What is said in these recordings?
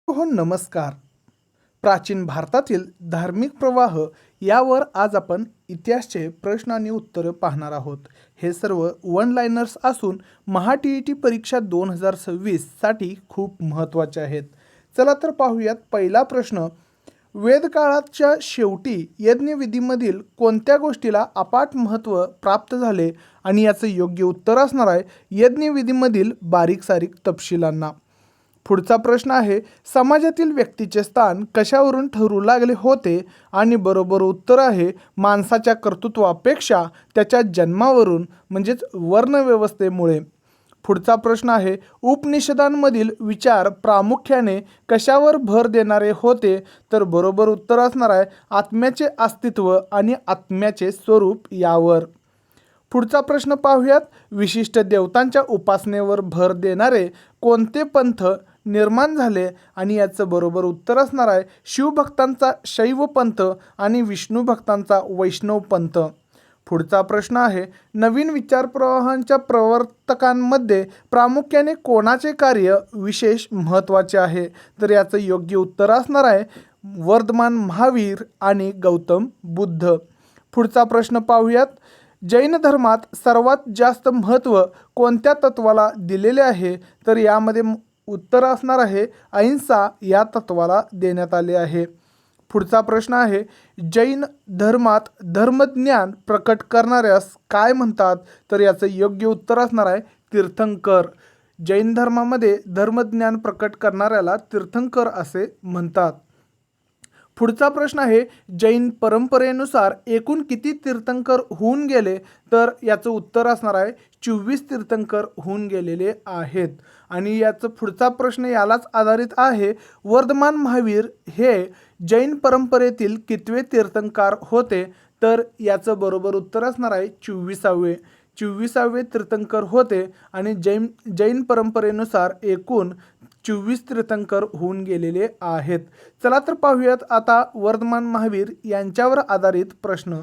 हो, नमस्कार. प्राचीन भारतातील धार्मिक प्रवाह यावर आज आपण इतिहासचे प्रश्न आणि उत्तरं पाहणार आहोत. हे सर्व वन लाइनर्स असून महा-टी-ई-टी परीक्षा 2026साठी खूप महत्त्वाचे आहेत. चला तर पाहूयात पहिला प्रश्न. वेदकाळाच्या शेवटी यज्ञविधीमधील कोणत्या गोष्टीला अफाट महत्त्व प्राप्त झाले आणि याचं योग्य उत्तर असणार आहे यज्ञविधीमधील बारीक-सारीक तपशिलांना. पुढचा प्रश्न आहे, समाजातील व्यक्तीचे स्थान कशावरून ठरू लागले होते आणि बरोबर उत्तर आहे माणसाच्या कर्तृत्वापेक्षा त्याच्या जन्मावरून म्हणजेच वर्णव्यवस्थेमुळे. पुढचा प्रश्न आहे, उपनिषदांमधील विचार प्रामुख्याने कशावर भर देणारे होते तर बरोबर उत्तर असणार आहे आत्म्याचे अस्तित्व आणि आत्म्याचे स्वरूप यावर. पुढचा प्रश्न पाहूयात, विशिष्ट देवतांच्या उपासनेवर भर देणारे कोणते पंथ निर्माण झाले आणि याचं बरोबर उत्तर असणार आहे शिवभक्तांचा शैव पंथ आणि विष्णू भक्तांचा वैष्णव पंथ. पुढचा प्रश्न आहे, नवीन विचारप्रवाहांच्या प्रवर्तकांमध्ये प्रामुख्याने कोणाचे कार्य विशेष महत्त्वाचे आहे तर याचं योग्य उत्तर असणार आहे वर्धमान महावीर आणि गौतम बुद्ध. पुढचा प्रश्न पाहूयात, जैन धर्मात सर्वात जास्त महत्त्व कोणत्या तत्वाला दिलेले आहे तर यामध्ये उत्तर असणार आहे अहिंसा या तत्वाला देण्यात आले आहे. पुढचा प्रश्न आहे, जैन धर्मात धर्मज्ञान प्रकट करणाऱ्यास काय म्हणतात तर याचं योग्य उत्तर असणार आहे तीर्थंकर. जैन धर्मामध्ये धर्मज्ञान प्रकट करणाऱ्याला तीर्थंकर असे म्हणतात. पुढचा प्रश्न आहे, जैन परंपरेनुसार एकूण किती तीर्थंकर होऊन गेले तर याचं उत्तर असणार आहे 24 तीर्थंकर होऊन गेलेले आहेत. आणि याचं पुढचा प्रश्न यालाच आधारित आहे, वर्धमान महावीर हे जैन परंपरेतील कितवे तीर्थंकर होते तर याचं बरोबर उत्तर असणार आहे 24वे तीर्थंकर होते आणि जैन परंपरेनुसार एकूण 24 तीर्थंकर होऊन गेलेले आहेत. चला तर पाहूयात आता वर्धमान महावीर यांच्यावर आधारित प्रश्न.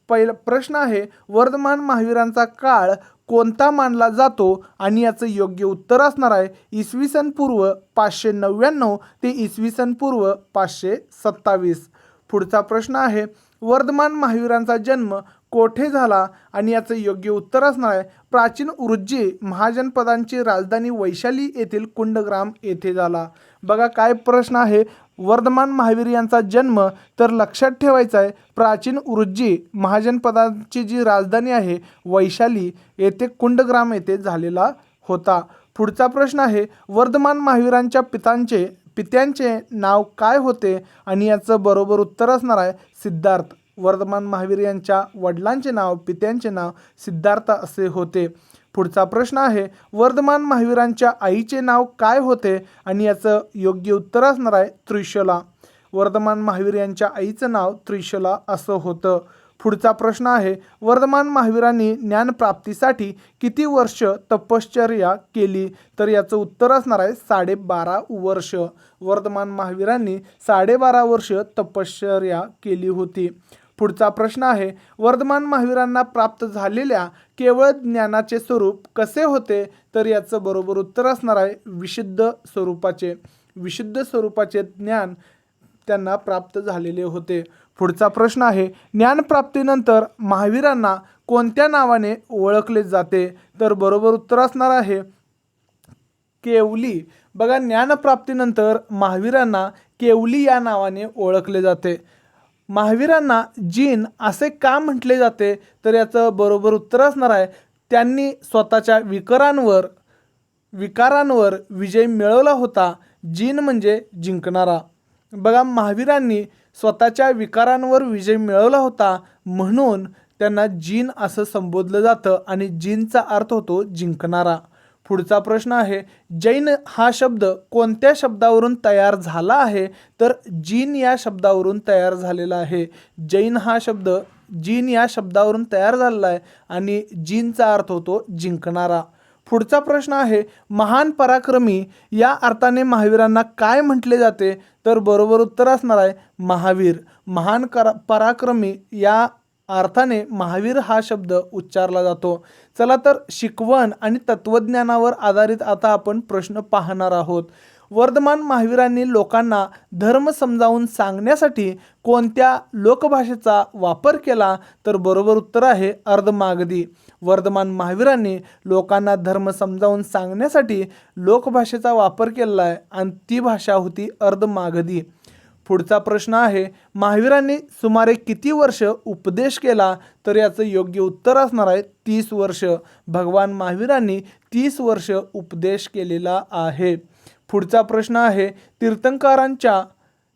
पहिला प्रश्न आहे, वर्धमान महावीरांचा काळ कोणता मानला जातो आणि याचं योग्य उत्तर असणार आहे इसवी सन पूर्व 599 ते इसवी सन पूर्व 527. पुढचा प्रश्न आहे, वर्धमान महावीरांचा जन्म कोठे झाला आणि याचं योग्य उत्तर असणार आहे प्राचीन उज्जी महाजनपदांची राजधानी वैशाली येथील कुंडग्राम येथे झाला. बघा काय प्रश्न आहे, वर्धमान महावीर यांचा जन्म तर लक्षात ठेवायचा आहे प्राचीन उज्जी महाजनपदांची जी राजधानी आहे वैशाली येथे कुंडग्राम येथे झालेला होता. पुढचा प्रश्न आहे, वर्धमान महावीरांच्या पित्यांचे नाव काय होते आणि याचं बरोबर उत्तर असणार आहे सिद्धार्थ. वर्धमान महावीर यांच्या वडिलांचे नाव पित्यांचे नाव सिद्धार्थ असे होते. पुढचा प्रश्न आहे, वर्धमान महावीरांच्या आईचे नाव काय होते आणि याचं योग्य उत्तर असणार आहे त्रिशला. वर्धमान महावीर यांच्या आईचं नाव त्रिशला असं होतं. पुढचा प्रश्न आहे, वर्धमान महावीरांनी ज्ञानप्राप्तीसाठी किती वर्ष तपश्चर्या केली तर याचं उत्तर असणार आहे 12.5 वर्ष. वर्धमान महावीरांनी 12.5 वर्ष तपश्चर्या केली होती. पुढचा प्रश्न आहे, वर्धमान महावीरांना प्राप्त झालेल्या केवळ ज्ञानाचे स्वरूप कसे होते तर याचं बरोबर उत्तर असणार आहे विशुद्ध स्वरूपाचे ज्ञान त्यांना प्राप्त झालेले होते. पुढचा प्रश्न आहे, ज्ञानप्राप्तीनंतर महावीरांना कोणत्या नावाने ओळखले जाते तर बरोबर उत्तर असणार आहे केवली. बघा, ज्ञानप्राप्तीनंतर महावीरांना केवली या नावाने ओळखले जाते. महावीरांना जीन असे का म्हटले जाते तर याचं बरोबर उत्तर असणार आहे त्यांनी स्वतःच्या विकारांवर विजय मिळवला होता. जीन म्हणजे जिंकणारा. बघा, महावीरांनी स्वतःच्या विकारांवर विजय मिळवला होता म्हणून त्यांना जीन असं संबोधलं जातं आणि जीनचा अर्थ होतो जिंकणारा. पुढचा प्रश्न आहे, जैन हा शब्द कोणत्या शब्दावरून तयार झाला आहे तर जीन या शब्दावरून तयार झालेला आहे. जैन हा शब्द जीन या शब्दावरून तयार झालेला आहे आणि जीनचा अर्थ होतो जिंकणारा. पुढचा प्रश्न आहे, महान पराक्रमी या अर्थाने महावीरांना काय म्हटले जाते तर बरोबर उत्तर असणार आहे महावीर. महान पराक्रमी या अर्थाने महावीर हा शब्द उच्चारला जातो. चला तर शिकवण आणि तत्वज्ञानावर आधारित आता आपण प्रश्न पाहणार आहोत. वर्धमान महावीरांनी लोकांना धर्म समजावून सांगण्यासाठी कोणत्या लोकभाषेचा वापर केला? तर बरोबर उत्तर आहे अर्धमागधी. वर्धमान महावीरांनी लोकांना धर्म समजावून सांगण्यासाठी लोकभाषेचा वापर केलेला आहे आणि ती भाषा होती अर्धमागधी. पुढचा प्रश्न आहे, महावीरांनी सुमारे किती वर्ष उपदेश केला? तर याचं योग्य उत्तर असणार आहे 30 वर्ष. भगवान महावीरांनी 30 वर्ष उपदेश केलेला आहे. पुढचा प्रश्न आहे,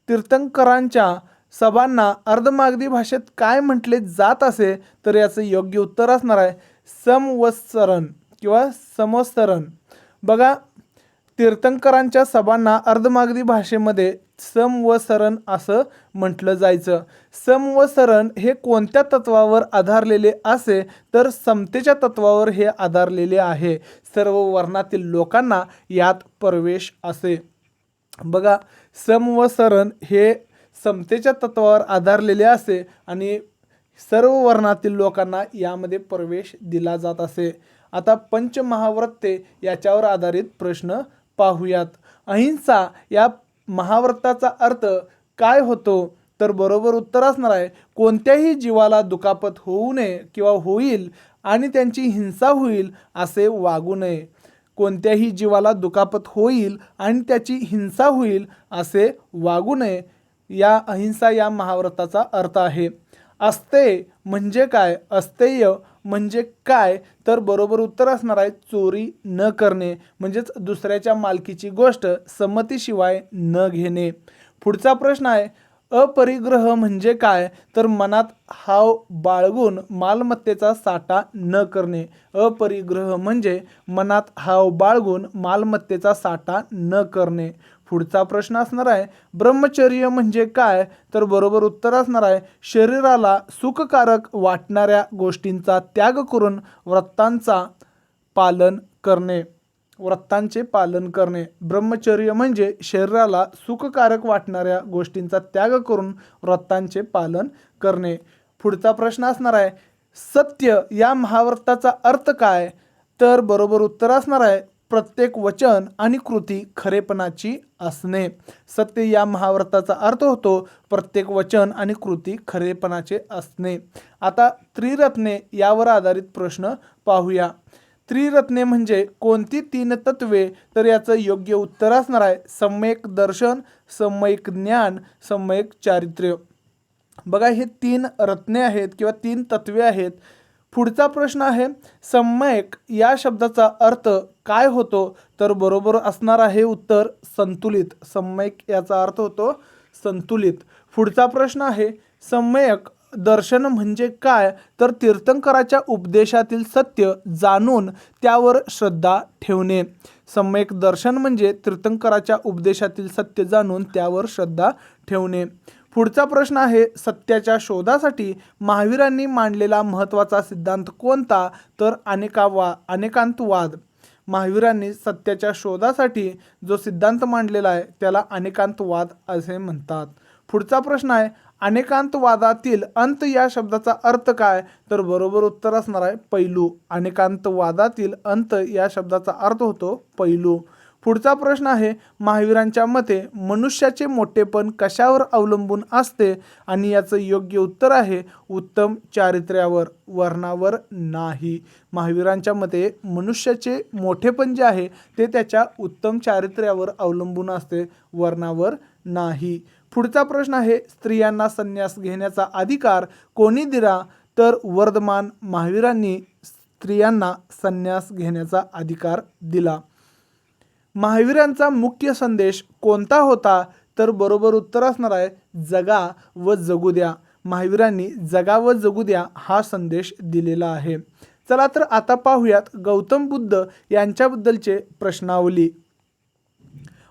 तीर्थंकरांच्या सभांना अर्धमागधी भाषेत काय म्हटले जात असे? तर याचं योग्य उत्तर असणार आहे समवत्सरण किंवा समवत्सरण. बघा, तीर्थंकरांच्या सभांना अर्धमागधी भाषेमध्ये समवत्सरण असं म्हटलं जायचं. समवत्सरण हे कोणत्या तत्वावर आधारलेले असे? तर समतेच्या तत्वावर हे आधारलेले आहे. सर्व वर्णातील लोकांना यात प्रवेश असे. बघा, समवत्सरण हे समतेच्या तत्वावर आधारलेले असे आणि सर्व वर्णातील लोकांना यामध्ये प्रवेश दिला जात असे. आता पंचमहाव्रते याच्यावर आधारित प्रश्न पाहूयात. अहिंसा या महाव्रताचा अर्थ काय होतो? तर बरोबर उत्तर असणार आहे कोणत्याही जीवाला दुखापत होऊ नये किंवा होईल आणि त्यांची हिंसा होईल असे वागू नये. कोणत्याही जीवाला दुखापत होईल आणि त्याची हिंसा होईल असे वागू नये, या अहिंसा या महाव्रताचा अर्थ आहे. अस्तेय म्हणजे काय? अस्तेय म्हणजे काय? तर बरोबर उत्तर असणार आहे चोरी न करणे, म्हणजेच दुसऱ्याच्या मालकीची गोष्ट संमतीशिवाय न घेणे. पुढचा प्रश्न आहे, अपरिग्रह म्हणजे काय? तर मनात हाव बाळगून मालमत्तेचा साठा न करणे. अपरिग्रह म्हणजे मनात हाव बाळगून मालमत्तेचा साठा न करणे. पुढचा प्रश्न असणार आहे, ब्रह्मचर्य म्हणजे काय? तर बरोबर उत्तर असणार आहे शरीराला सुखकारक वाटणाऱ्या गोष्टींचा त्याग करून व्रतांचा पालन करणे. व्रतांचे पालन करणे. ब्रह्मचर्य म्हणजे शरीराला सुखकारक वाटणाऱ्या गोष्टींचा त्याग करून व्रतांचे पालन करणे. पुढचा प्रश्न असणार आहे, सत्य या महाव्रताचा अर्थ काय? तर बरोबर उत्तर असणार आहे प्रत्येक वचन आणि कृती खरेपणाची असणे. सत्य या महाव्रताचा अर्थ होतो प्रत्येक वचन आणि कृती खरेपणाचे असणे. आता त्रिरत्ने यावर आधारित प्रश्न पाहूया. त्रिरत्ने म्हणजे कोणती 3 तत्वे? तर याचं योग्य उत्तर असणार आहे सम्यक दर्शन, सम्यक ज्ञान, सम्यक चारित्र्य. बघा, हे 3 रत्ने आहेत किंवा 3 तत्वे आहेत. पुढचा प्रश्न आहे, सम्यक या शब्दाचा अर्थ काय होतो? तर बरोबर असणार आहे उत्तर संतुलित. सम्यक याचा अर्थ होतो संतुलित. पुढचा प्रश्न आहे, सम्यक दर्शन म्हणजे काय? तर तीर्थंकराच्या उपदेशातील सत्य जाणून त्यावर श्रद्धा ठेवणे. सम्यक दर्शन म्हणजे तीर्थंकराच्या उपदेशातील सत्य जाणून त्यावर श्रद्धा ठेवणे. पुढचा प्रश्न आहे, सत्याच्या शोधासाठी महावीरांनी मांडलेला महत्त्वाचा सिद्धांत कोणता? तर अनेकांतवाद. महावीरांनी सत्याच्या शोधासाठी जो सिद्धांत मांडलेला आहे त्याला अनेकांतवाद असे म्हणतात. पुढचा प्रश्न आहे, अनेकांतवादातील अंत या शब्दाचा अर्थ काय? तर बरोबर उत्तर असणार आहे पैलू. अनेकांतवादातील अंत या शब्दाचा अर्थ होतो पैलू. पुढचा प्रश्न आहे, महावीरांच्या मते मनुष्याचे मोठेपण कशावर अवलंबून असते? आणि याचं योग्य उत्तर आहे उत्तम चारित्र्यावर, वर्णावर नाही. महावीरांच्या मते मनुष्याचे मोठेपण जे आहे ते त्याच्या उत्तम चारित्र्यावर अवलंबून असते, वर्णावर नाही. पुढचा प्रश्न आहे, स्त्रियांना संन्यास घेण्याचा अधिकार कोणी दिला? तर वर्धमान महावीरांनी स्त्रियांना संन्यास घेण्याचा अधिकार दिला. महावीरांचा मुख्य संदेश कोणता होता? तर बरोबर उत्तर असणार आहे जगा व जगू द्या. महावीरांनी जगा व जगू द्या हा संदेश दिलेला आहे. चला तर आता पाहूयात गौतम बुद्ध यांच्याबद्दलचे प्रश्नावली.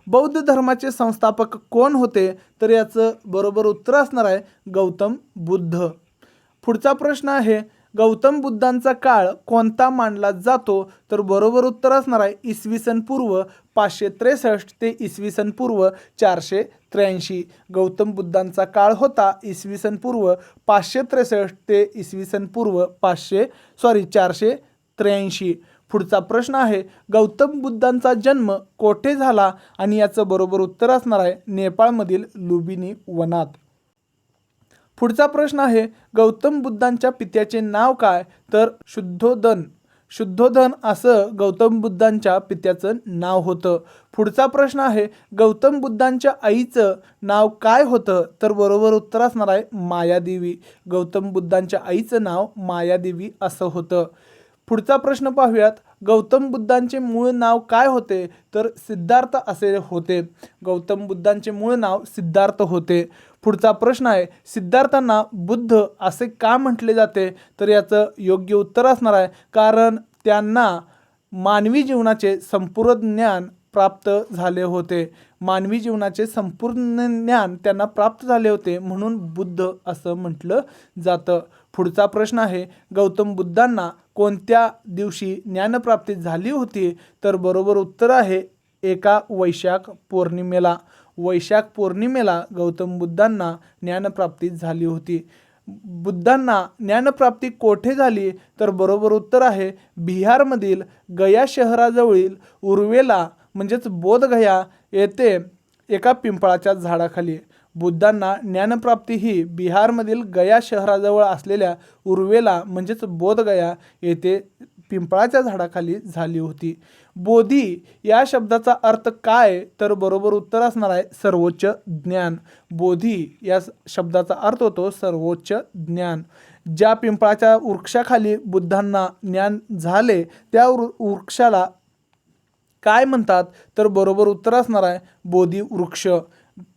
बौद्ध धर्माचे संस्थापक कोण होते? तर याचं बरोबर उत्तर असणार आहे गौतम बुद्ध. पुढचा प्रश्न आहे, गौतम बुद्धांचा काळ कोणता मानला जातो? तर बरोबर उत्तर असणार आहे इसवी सन पूर्व 563 ते इसवी सन पूर्व 483. गौतम बुद्धांचा काळ होता इसवी सन पूर्व 563 ते इसवी सन पूर्व 483. पुढचा प्रश्न आहे गौतम बुद्धांचा जन्म कोठे झाला आणि याचं बरोबर उत्तर असणार आहे नेपाळमधील लुंबिनी वनात. पुढचा प्रश्न आहे गौतम बुद्धांच्या पित्याचे नाव काय, तर शुद्धोधन. शुद्धोधन असं गौतम बुद्धांच्या पित्याचं नाव होतं. पुढचा प्रश्न आहे गौतम बुद्धांच्या आईचं नाव काय होतं, तर बरोबर उत्तर असणार आहे मायादेवी. गौतम बुद्धांच्या आईचं नाव मायादेवी असं होतं. पुढचा प्रश्न पाहूयात गौतम बुद्धांचे मूळ नाव काय होते, तर सिद्धार्थ असे होते. गौतम बुद्धांचे मूळ नाव सिद्धार्थ होते. पुढचा प्रश्न आहे सिद्धार्थांना बुद्ध असे का म्हटले जाते, तर याचं योग्य उत्तर असणार आहे कारण त्यांना मानवी जीवनाचे संपूर्ण ज्ञान प्राप्त झाले होते. मानवी जीवनाचे संपूर्ण ज्ञान त्यांना प्राप्त झाले होते म्हणून बुद्ध असं म्हटलं जातं. पुढचा प्रश्न आहे गौतम बुद्धांना कोणत्या दिवशी ज्ञानप्राप्ती झाली होती, तर बरोबर उत्तर आहे एका वैशाख पौर्णिमेला. वैशाख पौर्णिमेला गौतम बुद्धांना ज्ञानप्राप्ती झाली होती. बुद्धांना ज्ञानप्राप्ती कोठे झाली, तर बरोबर उत्तर आहे बिहारमधील गया शहराजवळील उर्वेला म्हणजेच बोधगया येथे एका पिंपळाच्या झाडाखाली. बुद्धांना ज्ञानप्राप्ती ही बिहारमधील गया शहराजवळ असलेल्या उर्वेला म्हणजेच बोधगया येथे पिंपळाच्या झाडाखाली झाली होती. बोधी या शब्दाचा अर्थ काय, तर बरोबर उत्तर असणार आहे सर्वोच्च ज्ञान. बोधी या शब्दाचा अर्थ होतो सर्वोच्च ज्ञान. ज्या पिंपळाच्या वृक्षाखाली बुद्धांना ज्ञान झाले त्या वृक्षाला काय म्हणतात, तर बरोबर उत्तर असणार आहे बोधी वृक्ष.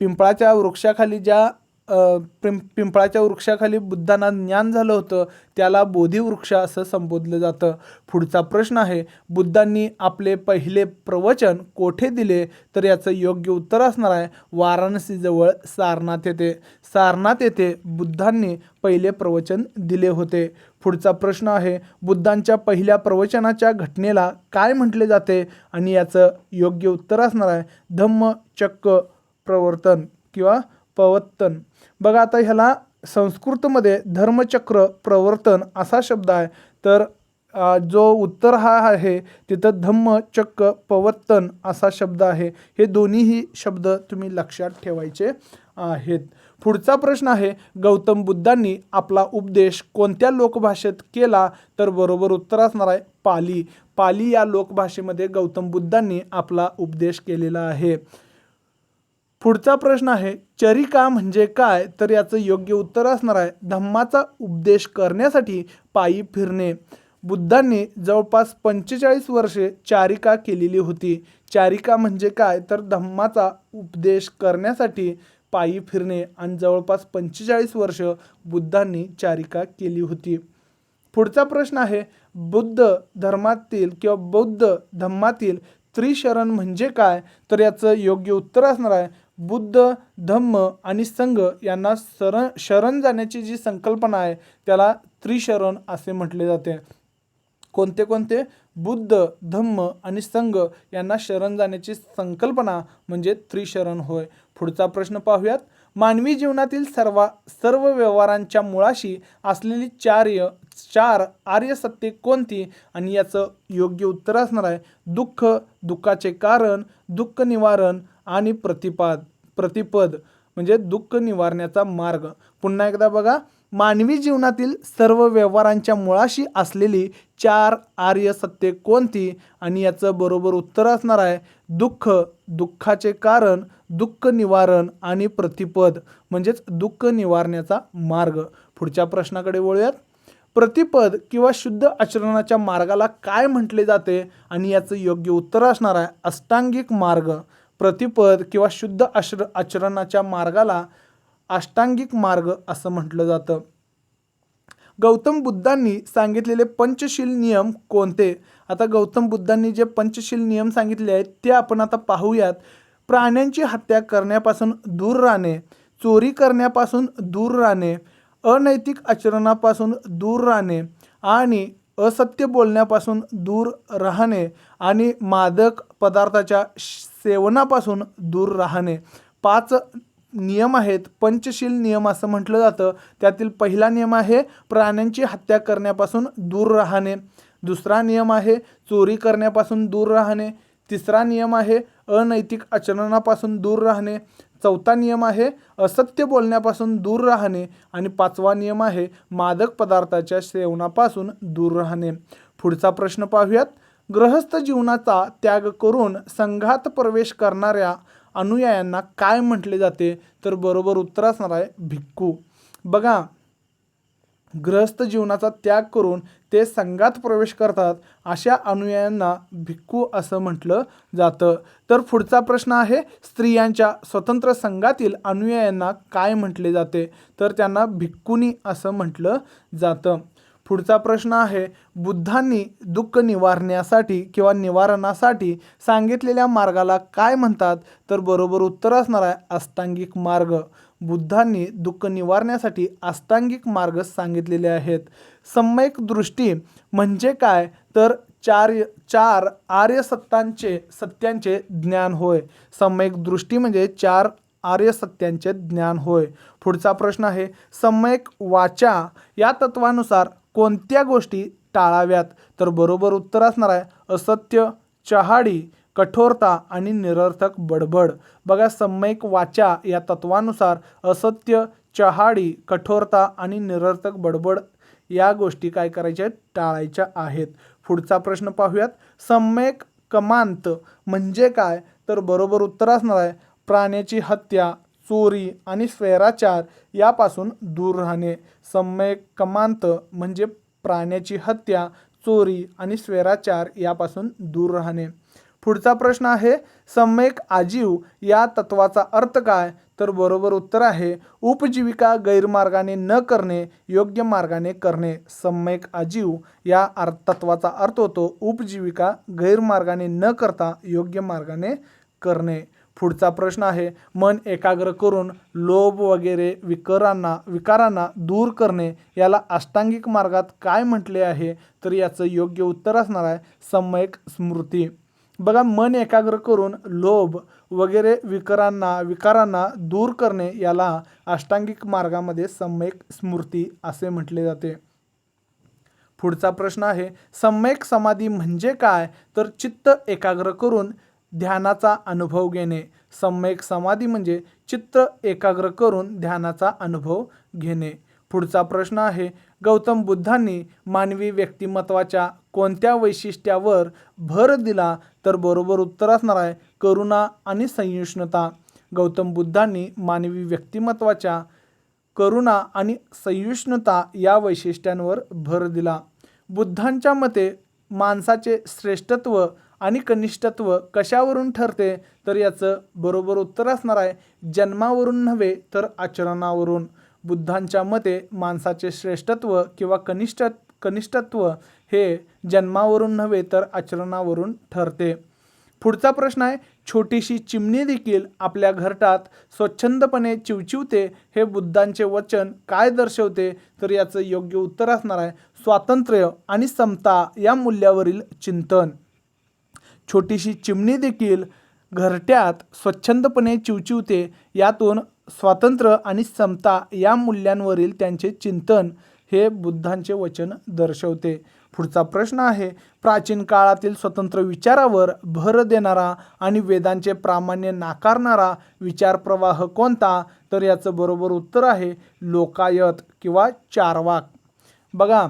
पिंपळाच्या वृक्षाखाली ज्या पिंपळाच्या वृक्षाखाली बुद्धांना ज्ञान झालं होतं त्याला बोधिवृक्ष असं संबोधलं जातं. पुढचा प्रश्न आहे बुद्धांनी आपले पहिले प्रवचन कोठे दिले, तर याचं योग्य उत्तर असणार आहे वाराणसीजवळ सारनाथ येथे. सारनाथ येथे बुद्धांनी पहिले प्रवचन दिले होते. पुढचा प्रश्न आहे बुद्धांच्या पहिल्या प्रवचनाच्या घटनेला काय म्हटले जाते आणि याचं योग्य उत्तर असणार आहे धम्मचक्र प्रवर्तन किंवा पवत्तन. बघा आता ह्याला संस्कृतमध्ये धर्मचक्र प्रवर्तन असा शब्द आहे, तर जो उत्तर हा आहे तिथं धम्मचक्र पवत्तन असा शब्द आहे. हे दोन्हीही शब्द तुम्ही लक्षात ठेवायचे आहेत. पुढचा प्रश्न आहे गौतम बुद्धांनी आपला उपदेश कोणत्या लोकभाषेत केला, तर बरोबर उत्तर असणार आहे पाली. पाली या लोकभाषेमध्ये गौतम बुद्धांनी आपला उपदेश केलेला आहे. पुढचा प्रश्न आहे चरिका म्हणजे काय, तर याचं योग्य उत्तर असणार आहे धम्माचा उपदेश करण्यासाठी पायी फिरणे. बुद्धांनी जवळपास 45 वर्षे चारिका केलेली होती. चारिका म्हणजे काय, तर धम्माचा उपदेश करण्यासाठी पायी फिरणे आणि जवळपास 45 वर्ष बुद्धांनी चारिका केली होती. पुढचा प्रश्न आहे बुद्ध धर्मातील किंवा बौद्ध धम्मातील त्रिशरण म्हणजे काय, तर याचं योग्य उत्तर असणार आहे बुद्ध धम्म आणि संघ यांना शरण जाण्याची जी संकल्पना आहे त्याला त्रिशरण असे म्हटले जाते. कोणते कोणते बुद्ध धम्म आणि संघ यांना शरण जाण्याची संकल्पना म्हणजे त्रिशरण होय. पुढचा प्रश्न पाहूयात मानवी जीवनातील सर्व व्यवहारांच्या मुळाशी असलेली चार आर्य सत्ये कोणती आणि याचं योग्य उत्तर असणार आहे दुःख, दुःखाचे कारण, दुःख निवारण आणि प्रतिपद म्हणजे दुःख निवारण्याचा मार्ग. पुन्हा एकदा बघा मानवी जीवनातील सर्व व्यवहारांच्या मुळाशी असलेली 4 आर्य सत्ये कोणती आणि याचं बरोबर उत्तर असणार आहे दुःख, दुःखाचे कारण, दुःख निवारण आणि प्रतिपद म्हणजेच दुःख निवारण्याचा मार्ग. पुढच्या प्रश्नाकडे वळूयात. प्रतिपद किंवा शुद्ध आचरणाच्या मार्गाला काय म्हटले जाते आणि याचं योग्य उत्तर असणार आहे अष्टांगिक मार्ग. प्रतिपद किंवा शुद्ध आचरणाच्या मार्गाला अष्टांगिक मार्ग असं म्हटलं जातं. गौतम बुद्धांनी सांगितलेले पंचशील नियम कोणते. आता गौतम बुद्धांनी जे पंचशील नियम सांगितले आहेत ते आपण आता पाहूयात. प्राण्यांची हत्या करण्यापासून दूर राहणे, चोरी करण्यापासून दूर राहणे, अनैतिक आचरणापासून दूर राहणे आणि असत्य बोलण्यापासून दूर राहणे आणि मादक पदार्थाच्या सेवनापासून दूर राहणे. 5 नियम आहेत, पंचशील नियम असं म्हटलं जातं. त्यातील पहिला नियम आहे प्राण्यांची हत्या करण्यापासून दूर राहणे. दुसरा नियम आहे चोरी करण्यापासून दूर राहणे. तिसरा नियम आहे अनैतिक आचरणापासून दूर राहणे. चौथा नियम आहे असत्य बोलण्यापासून दूर राहणे. आणि पाचवा नियम आहे मादक पदार्थाच्या सेवनापासून दूर राहणे. पुढचा प्रश्न पाहूयात. गृहस्थ जीवनाचा त्याग करून संघात प्रवेश करणाऱ्या अनुयायांना काय म्हटले जाते? तर बरोबर उत्तर असणार आहे भिक्खू. बघा, गृहस्थ जीवनाचा त्याग करून ते संघात प्रवेश करतात अशा अनुयायांना भिक्खू असं म्हटलं जातं. तर पुढचा प्रश्न आहे स्त्रियांच्या स्वतंत्र संघातील अनुयायांना काय म्हटले जाते? तर त्यांना भिक्खुनी असं म्हटलं जातं. पुढचा प्रश्न आहे बुद्धांनी दुःख निवारण्यासाठी किंवा निवारणासाठी सांगितलेल्या मार्गाला काय म्हणतात? तर बरोबर उत्तर असणार आहे अष्टांगिक मार्ग. बुद्धांनी दुःख निवारण्यासाठी अष्टांगिक मार्ग सांगितलेले आहेत. सम्यक दृष्टी म्हणजे काय? तर चार आर्य सत्यांचे ज्ञान होय. सम्यक दृष्टी म्हणजे 4 आर्य सत्यांचे ज्ञान होय. पुढचा प्रश्न आहे सम्यक वाचा या तत्वानुसार कोणत्या गोष्टी टाळाव्यात? तर बरोबर उत्तर असणार आहे असत्य, चहाडी, कठोरता आणि निरर्थक बडबड. बघा, सम्यक वाचा या तत्वानुसार असत्य, चहाडी, कठोरता आणि निरर्थक बडबड या गोष्टी काय करायच्या आहेत? टाळायच्या आहेत. पुढचा प्रश्न पाहूयात. सम्यक कमांत म्हणजे काय? तर बरोबर उत्तर असणार आहे प्राण्याची हत्या, चोरी आणि स्वैराचार यापासून दूर राहणे. सम्यक कमांत म्हणजे प्राण्याची हत्या, चोरी आणि स्वैराचार यापासून दूर राहणे. पुढचा प्रश्न आहे सम्यक आजीव या तत्वाचा अर्थ काय? तर बरोबर उत्तर आहे उपजीविका गैरमार्गाने न करणे, योग्य मार्गाने करणे. सम्यक आजीव या तत्वाचा अर्थ होतो उपजीविका गैरमार्गाने न करता योग्य मार्गाने करणे. पुढचा प्रश्न आहे मन एकाग्र करून लोभ वगैरे विकारांना दूर करणे याला अष्टांगिक मार्गात काय म्हटले आहे? तर याचं योग्य उत्तर असणार आहे सम्यक स्मृती. बघा, मन एकाग्र करून लोभ वगैरे विकारांना दूर करणे याला अष्टांगिक मार्गामध्ये सम्यक स्मृती असे म्हटले जाते. पुढचा प्रश्न आहे सम्यक समाधी म्हणजे काय? तर चित्त एकाग्र करून ध्यानाचा अनुभव घेणे. सम्यक समाधी म्हणजे चित्त एकाग्र करून ध्यानाचा अनुभव घेणे. पुढचा प्रश्न आहे गौतम बुद्धांनी मानवी व्यक्तिमत्वाच्या कोणत्या वैशिष्ट्यावर भर दिला? तर बरोबर उत्तर असणार आहे करुणा आणि सहिष्णुता. गौतम बुद्धांनी मानवी व्यक्तिमत्वाच्या करुणा आणि सहिष्णुता या वैशिष्ट्यांवर भर दिला. बुद्धांच्या मते माणसाचे श्रेष्ठत्व आणि कनिष्ठत्व कशावरून ठरते? तर याचं बरोबर उत्तर असणार आहे जन्मावरून नव्हे तर आचरणावरून. बुद्धांच्या मते माणसाचे श्रेष्ठत्व किंवा कनिष्ठत्व हे जन्मावरून नव्हे तर आचरणावरून ठरते. पुढचा प्रश्न आहे छोटीशी चिमणी देखील आपल्या घरटात स्वच्छंदपणे चिवचिवते हे बुद्धांचे वचन काय दर्शवते? तर याचं योग्य उत्तर असणार आहे स्वातंत्र्य आणि समता या मूल्यावरील चिंतन. छोटीशी चिमणी देखील घरट्यात स्वच्छंदपणे चिवचिवते यातून स्वातंत्र्य आणि समता या मूल्यांवरील त्यांचे चिंतन हे बुद्धांचे वचन दर्शवते. पुढचा प्रश्न आहे प्राचीन काळातील स्वतंत्र विचारावर भर देणारा आणि वेदांचे प्रामाण्य नाकारणारा विचार प्रवाह कोणता? तर याचं बरोबर उत्तर आहे लोकायत किंवा चार्वाक. बघा,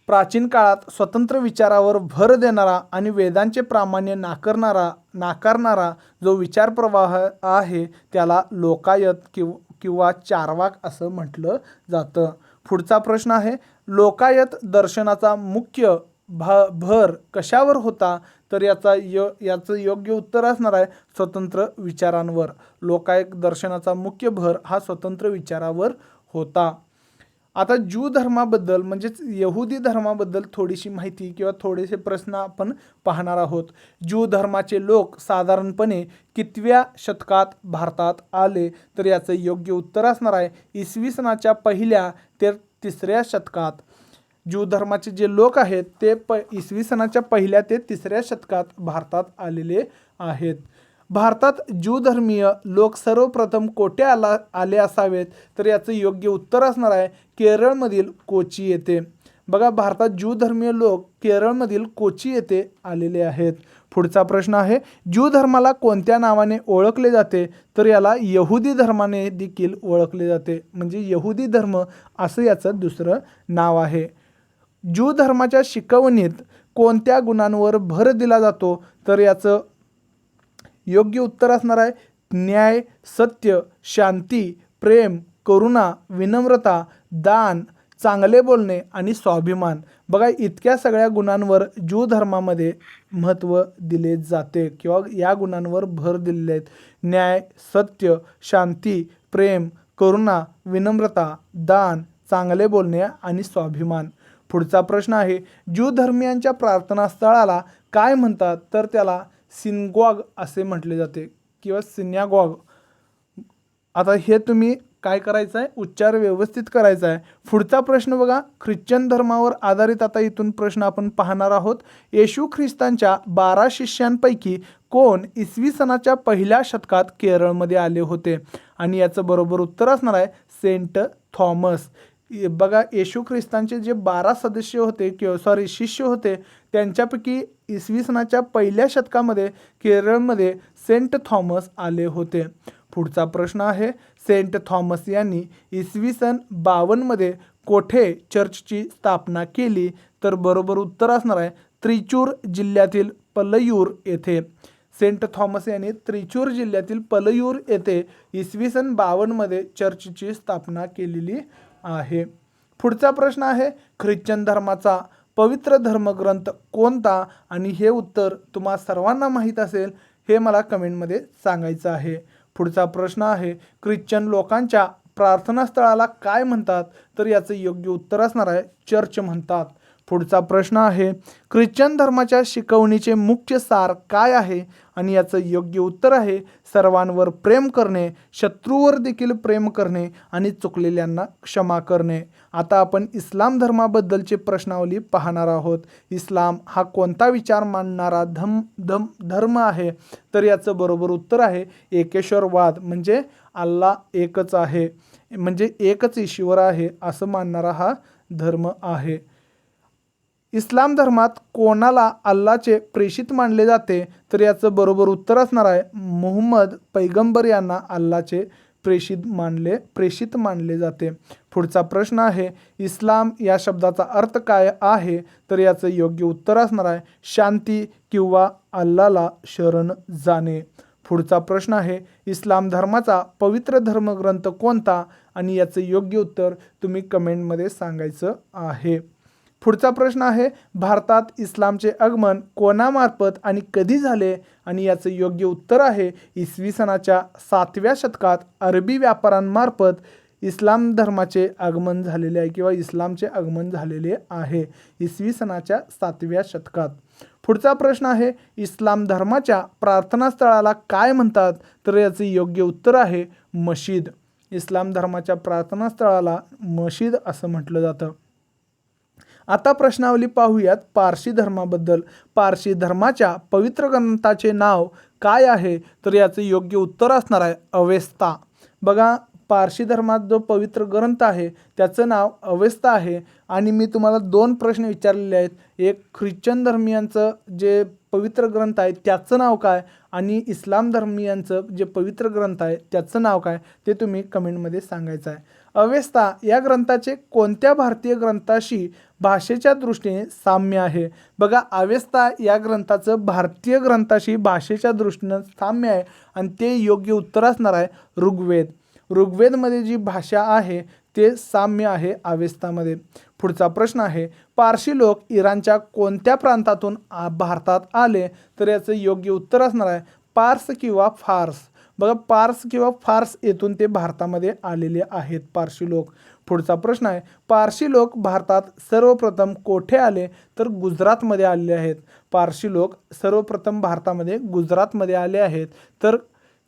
प्राचीन काळात स्वतंत्र विचारावर भर देणारा आणि वेदांचे प्रामाण्य नाकारणारा जो विचार प्रवाह आहे त्याला लोकायत किंवा चार्वाक असं म्हटलं जातं. पुढचा प्रश्न आहे लोकायत दर्शनाचा मुख्य भर कशावर होता? तर याचं योग्य उत्तर असणार आहे स्वतंत्र विचारांवर. लोकायत दर्शनाचा मुख्य भर हा स्वतंत्र विचारावर होता. आता ज्यू धर्माबद्दल म्हणजेच यहुदी धर्माबद्दल थोडीशी माहिती किंवा थोडेसे प्रश्न आपण पाहणार आहोत. ज्यू धर्माचे लोक साधारणपणे कितव्या शतकात भारतात आले? तर याचं योग्य उत्तर असणार आहे इसवी सनाच्या 1ल्या ते 3ऱ्या शतकात. ज्यू धर्माचे जे लोक आहेत ते इसवी सनाच्या 1ल्या ते 3ऱ्या शतकात भारतात आलेले आहेत. भारतात ज्यू धर्मीय लोक सर्वप्रथम कोठे आले असावेत? तर याचं योग्य उत्तर असणार आहे केरळमधील कोची येथे. बघा, भारतात ज्यू धर्मीय लोक केरळमधील कोची येथे आलेले आहेत. पुढचा प्रश्न आहे, ज्यू धर्माला कोणत्या नावाने ओळखले जाते? तर याला यहुदी धर्माने देखील ओळखले जाते, म्हणजे यहुदी धर्म असं याचं दुसरं नाव आहे. ज्यू धर्माच्या शिकवणीत कोणत्या गुणांवर भर दिला जातो? तर याचं योग्य उत्तर असणार आहे न्याय, सत्य, शांती, प्रेम, करुणा, विनम्रता, दान, चांगले बोलणे आणि स्वाभिमान. बघा, इतक्या सगळ्या गुणांवर ज्यू धर्मामध्ये महत्त्व दिले जाते किंवा या गुणांवर भर दिलेले आहेत. न्याय, सत्य, शांती, प्रेम, करुणा, विनम्रता, दान, चांगले बोलणे आणि स्वाभिमान. पुढचा प्रश्न आहे, ज्यू धर्मियांच्या प्रार्थनास्थळाला काय म्हणतात? तर त्याला सिनगॉग असे म्हटले जाते किंवा सिन्यागॉग. आता हे तुम्ही काय करायचं आहे, उच्चार व्यवस्थित करायचा आहे. पुढचा प्रश्न बघा, ख्रिश्चन धर्मावर आधारित आता इथून प्रश्न आपण पाहणार आहोत. येशू ख्रिस्तांच्या 12 शिष्यांपैकी कोण इसवी सनाच्या पहिल्या शतकात केरळमध्ये आले होते? आणि याचं बरोबर उत्तर असणार आहे सेंट थॉमस. बघा, येशू ख्रिस्तांचे जे 12 सदस्य होते किंवा शिष्य होते, त्यांच्यापैकी इसवी सनाच्या पहिल्या शतकामध्ये केरळमध्ये सेंट थॉमस आले होते. पुढचा प्रश्न आहे, सेंट थॉमस यांनी इसवी सन 52मध्ये कोठे चर्चची स्थापना केली? तर बरोबर उत्तर असणार आहे त्रिचूर जिल्ह्यातील पलयूर येथे. सेंट थॉमस यांनी त्रिचूर जिल्ह्यातील पलयूर येथे इसवी सन 52मध्ये चर्चची स्थापना केलेली आहे. पुढचा प्रश्न आहे, ख्रिश्चन धर्माचा पवित्र धर्मग्रंथ कोणता? आणि हे उत्तर तुम्हा सर्वांना माहीत असेल, हे मला कमेंटमध्ये सांगायचं आहे. पुढचा प्रश्न आहे, ख्रिश्चन लोकांच्या प्रार्थनास्थळाला काय म्हणतात? तर याचं योग्य उत्तर असणार आहे चर्च म्हणतात. पुढचा प्रश्न आहे, ख्रिश्चन धर्माच्या शिकवणीचे मुख्य सार काय आहे? आणि याचं योग्य उत्तर आहे सर्वांवर प्रेम करणे, शत्रूवर देखील प्रेम करणे आणि चुकलेल्यांना क्षमा करणे. आता आपण इस्लाम धर्माबद्दलची प्रश्नावली पाहणार आहोत. इस्लाम हा कोणता विचार मानणारा धर्म आहे? तर याचं बरोबर उत्तर आहे एकेश्वरवाद, म्हणजे अल्लाह एकच आहे, म्हणजे एकच ईश्वर आहे असं मानणारा हा धर्म आहे. इस्लाम धर्मात कोणाला अल्लाचे प्रेषित मानले जाते? तर याचं बरोबर उत्तर असणार आहे मुहम्मद पैगंबर यांना अल्लाचे प्रेषित मानले जाते. पुढचा प्रश्न आहे, इस्लाम या शब्दाचा अर्थ काय आहे? तर याचं योग्य उत्तर असणार आहे शांती किंवा अल्लाला शरण जाणे. पुढचा प्रश्न आहे, इस्लाम धर्माचा पवित्र धर्मग्रंथ कोणता? आणि याचं योग्य उत्तर तुम्ही कमेंटमध्ये सांगायचं आहे. पुढचा प्रश्न आहे, भारतात इस्लामचे आगमन कोणामार्फत आणि कधी झाले? आणि याचं योग्य उत्तर आहे इसवी सनाच्या 7व्या शतकात अरबी व्यापाऱ्यांमार्फत इस्लाम धर्माचे आगमन झालेले आहे किंवा इस्लामचे आगमन झालेले आहे इसवी सनाच्या 7व्या शतकात. पुढचा प्रश्न आहे, इस्लाम धर्माच्या प्रार्थनास्थळाला काय म्हणतात? तर याचं योग्य उत्तर आहे मशीद. इस्लाम धर्माच्या प्रार्थनास्थळाला मशीद असं म्हटलं जातं. आता प्रश्नावली पाहूयात पारशी धर्माबद्दल. पारशी धर्माच्या पवित्र ग्रंथाचे नाव काय आहे? तर याचं योग्य उत्तर असणार आहे अवेस्ता. बघा, पारशी धर्मात जो पवित्र ग्रंथ आहे त्याचं नाव अवेस्ता आहे. आणि मी तुम्हाला 2 प्रश्न विचारलेले आहेत, एक ख्रिश्चन धर्मियांचं जे पवित्र ग्रंथ आहे त्याचं नाव काय, आणि इस्लाम धर्मियांचं जे पवित्र ग्रंथ आहे त्याचं नाव काय, ते तुम्ही कमेंटमध्ये सांगायचं आहे. अवेस्ता या ग्रंथाचे कोणत्या भारतीय ग्रंथाशी भाषेच्या दृष्टीने साम्य आहे? बघा, अवेस्ता या ग्रंथाचं भारतीय ग्रंथाशी भाषेच्या दृष्टीनं साम्य आहे आणि ते योग्य उत्तर असणार आहे ऋग्वेद. ऋग्वेदमध्ये जी भाषा आहे ते साम्य आहे अवेस्तामध्ये. पुढचा प्रश्न आहे, पारशी लोक इराणच्या कोणत्या प्रांतातून भारतात आले? तर याचं योग्य उत्तर असणार आहे पार्स किंवा फार्स. बघा, पार्स किंवा फार्स येथून ते भारतामध्ये आलेले आहेत पारशी लोक. पुढचा प्रश्न आहे, पारशी लोक भारतात सर्वप्रथम कोठे आले? तर गुजरातमध्ये आलेले आहेत. पारशी लोक सर्वप्रथम भारतामध्ये गुजरातमध्ये आले आहेत. तर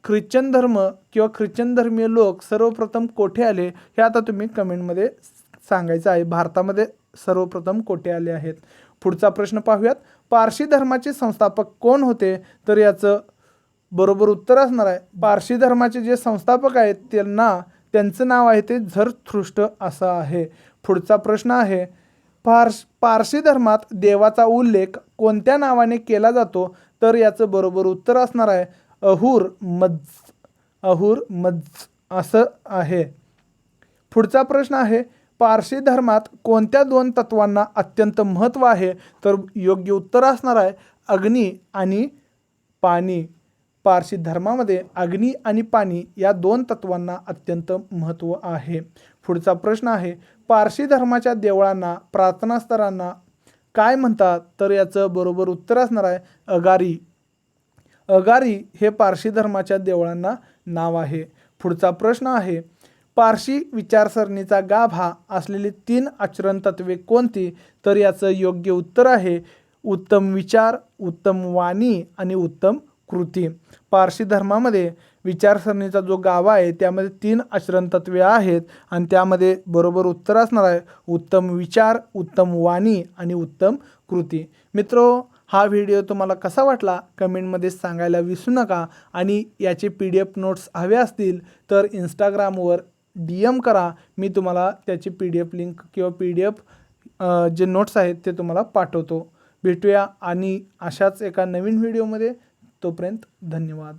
ख्रिश्चन धर्म किंवा ख्रिश्चन धर्मीय लोक सर्वप्रथम कोठे आले हे आता तुम्ही कमेंटमध्ये सांगायचं आहे. भारतामध्ये सर्वप्रथम कोठे आले आहेत. पुढचा प्रश्न पाहूयात, पारशी धर्माचे संस्थापक कोण होते? तर याचं बरोबर उत्तर असणार आहे पारशी धर्माचे जे संस्थापक आहेत त्यांचं नाव आहे ते झरथुष्ट्र असं आहे. पुढचा प्रश्न आहे, पारशी धर्मात देवाचा उल्लेख कोणत्या नावाने केला जातो? तर याचं बरोबर उत्तर असणार आहे अहुर मज असं आहे. पुढचा प्रश्न आहे, पारशी धर्मात कोणत्या दोन तत्वांना अत्यंत महत्त्व आहे? तर योग्य उत्तर असणार आहे अग्नी आणि पाणी. पारशी धर्मामध्ये अग्नी आणि पाणी या दोन तत्वांना अत्यंत महत्त्व आहे. पुढचा प्रश्न आहे, पारशी धर्माच्या देवळांना प्रार्थनास्थळांना काय म्हणतात? तर याचं बरोबर उत्तर असणार आहे अगारी. अगारी हे पारशी धर्माच्या देवळांना नाव आहे. पुढचा प्रश्न आहे, पारशी विचारसरणीचा गाभा असलेली 3 आचरण तत्वे कोणती? तर याचं योग्य उत्तर आहे उत्तम विचार, उत्तम वाणी आणि उत्तम कृती. पारशी धर्मामध्ये विचारसरणीचा जो गाभा आहे त्यामध्ये 3 आचरण तत्वे आहेत आणि त्यामध्ये बरोबर उत्तर असणार आहे उत्तम विचार, उत्तम वाणी आणि उत्तम कृती. मित्रो, हा व्हिडिओ तुम्हाला कसा वाटला कमेंटमध्ये सांगायला विसरू नका आणि याचे PDF नोट्स हवे असतील तर इंस्टाग्रामवर DM करा. मी तुम्हाला त्याची PDF लिंक किंवा PDF जे नोट्स आहेत ते तुम्हाला पाठवतो. भेटूया आणि अशाच एका नवीन व्हिडिओमध्ये. तोपर्यंत धन्यवाद.